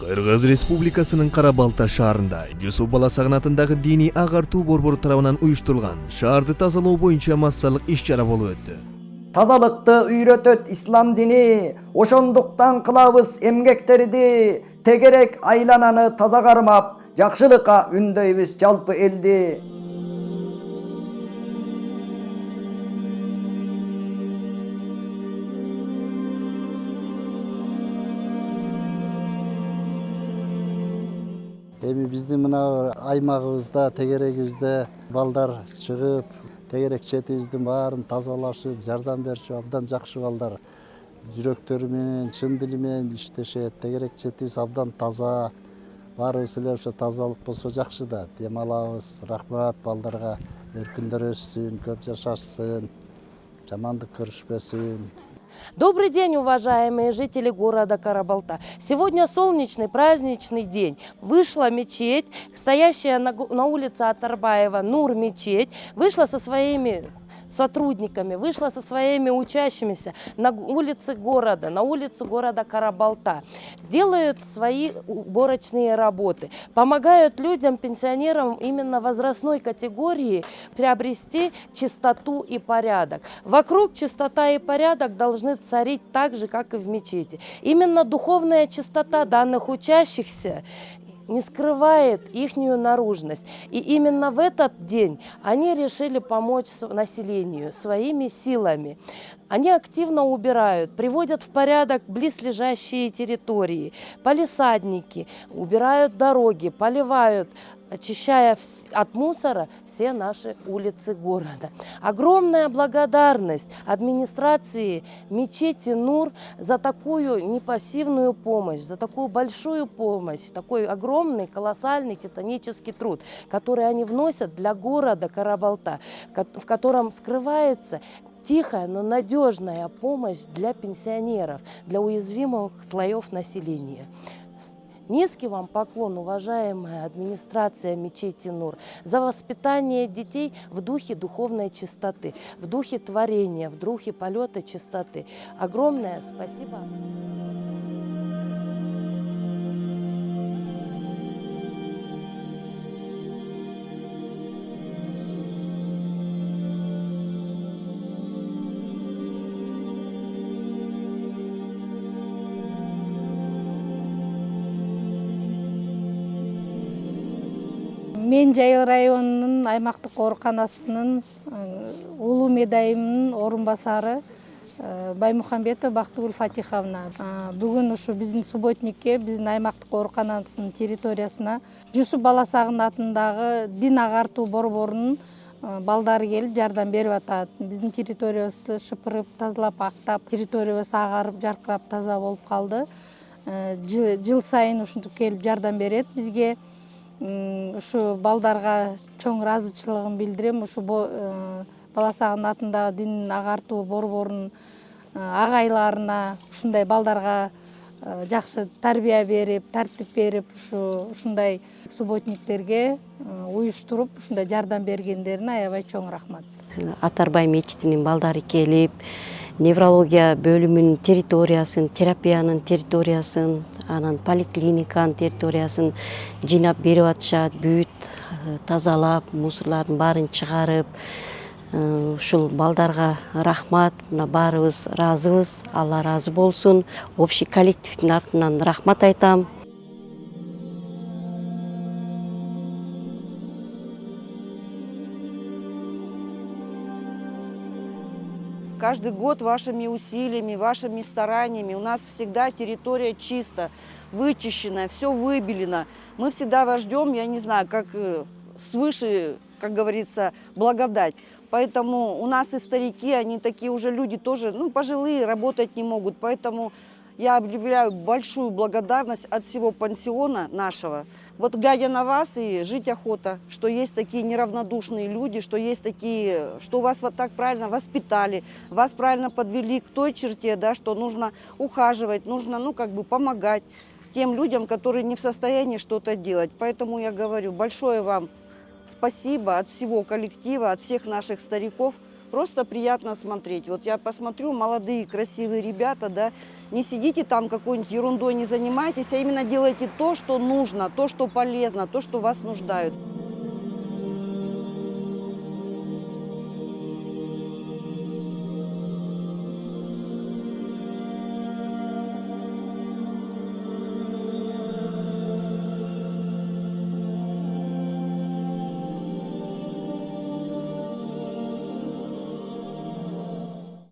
Кыргыз Республикасынын Кара-Балта шаарында Жусуп Баласагын атындагы диний агартуу борбору тарабынан уюштурулган шаарды тазалоо боюнча массалык иш-чара болуп өттү. Тазалыкты үйрөтөт ислам дини, ошондуктан кылабыз эмгектерди, тегерек айлананы таза кармап, жакшылыкка үндөйбүз жалпы элди. Эми биздин мына аймагыбызда, тегерегибизде балдар чыгып, тегерек четибиздин баарын тазалашып, жардам беришип, абдан жакшы балдар жүрөктөрү менен, чын дили менен иштешет. Тегерек четибиз абдан таза. Баарыбыз эле ошо тазалык болсо жакшы да. Дем алабыз. Рахмат балдарга. Эркиндер өссүн, көп жашашсын, жамандык көрүшпөсүн. Добрый день, уважаемые жители города Кара-Балта. Сегодня солнечный праздничный день. Вышла мечеть, стоящая на улице Атарбаева, Нур-мечеть, вышла со своими сотрудниками, вышла со своими учащимися на улице города, на улицу города Кара-Балта. Делают свои уборочные работы, помогают людям, пенсионерам именно возрастной категории приобрести чистоту и порядок. Вокруг чистота и порядок должны царить так же, как и в мечети. Именно духовная чистота данных учащихся не скрывает ихнюю наружность. И именно в этот день они решили помочь населению своими силами. Они активно убирают, приводят в порядок близлежащие территории, палисадники, убирают дороги, поливают, очищая от мусора все наши улицы города. Огромная благодарность администрации мечети Нур за такую непассивную помощь, за такую большую помощь, такой огромный, колоссальный, титанический труд, который они вносят для города Кара-Балта, в котором скрывается тихая, но надежная помощь для пенсионеров, для уязвимых слоев населения. Низкий вам поклон, уважаемая администрация мечети Нур, за воспитание детей в духе духовной чистоты, в духе творения, в духе полета чистоты. Огромное спасибо. Мен Жайыл районунун аймактык ооруканасынын улуу медайымынын орун басары Баймухамбетова Бактыгүл Фатиховна. Бүгүн ушу биздин субботникке, биздин аймактык ооруканасынын территориясына Жусуп Баласагын атындагы дин агартуу борборунун балдары келип жардам берип атат. Биздин территориябызды шыпырып, тазалап, актап, территориябыз агарып, жаркырап, таза болуп калды. Жыл сайын ушинтип келип жардам берет бизге. Ушу балдарга чоң ыраазычылыгын билдирем. Ушу Баласагын атындагы дин агартуу борборунун агайларына ушундай балдарга жакшы тарбия берип, тартип берип, ушундай субботниктерге уюштуруп, ушундай жардам бергендерине аябай чоң рахмат. Атарбай мечитинин балдары келип, неврология бөлүмүнүн территориясын, терапиянын территориясын, анан поликлиниканын территориясын жыйнап берип атышат, бүт тазалап, мусорлардын баарын чыгарып. Ушул балдарга рахмат, мына баарыбыз ыраазыбыз, Алла ыраазы болсун. Общий коллективдин атынан рахмат айтам. Каждый год вашими усилиями, вашими стараниями у нас всегда территория чисто, вычищена, все выбелено. Мы всегда вас ждем, я не знаю, как свыше, как говорится, благодать. Поэтому у нас и старики, они такие уже люди тоже, пожилые, работать не могут. Поэтому я объявляю большую благодарность от всего пансиона нашего. Вот глядя на вас, и жить охота, что есть такие неравнодушные люди, что есть такие, что вас вот так правильно воспитали, вас правильно подвели к той черте, да, что нужно ухаживать, нужно, помогать тем людям, которые не в состоянии что-то делать. Поэтому я говорю, большое вам спасибо от всего коллектива, от всех наших стариков. Просто приятно смотреть. Вот я посмотрю, молодые, красивые ребята, да, Не сидите там какой-нибудь ерундой, не занимайтесь, а именно делайте то, что нужно, то, что полезно, то, что вас нуждают.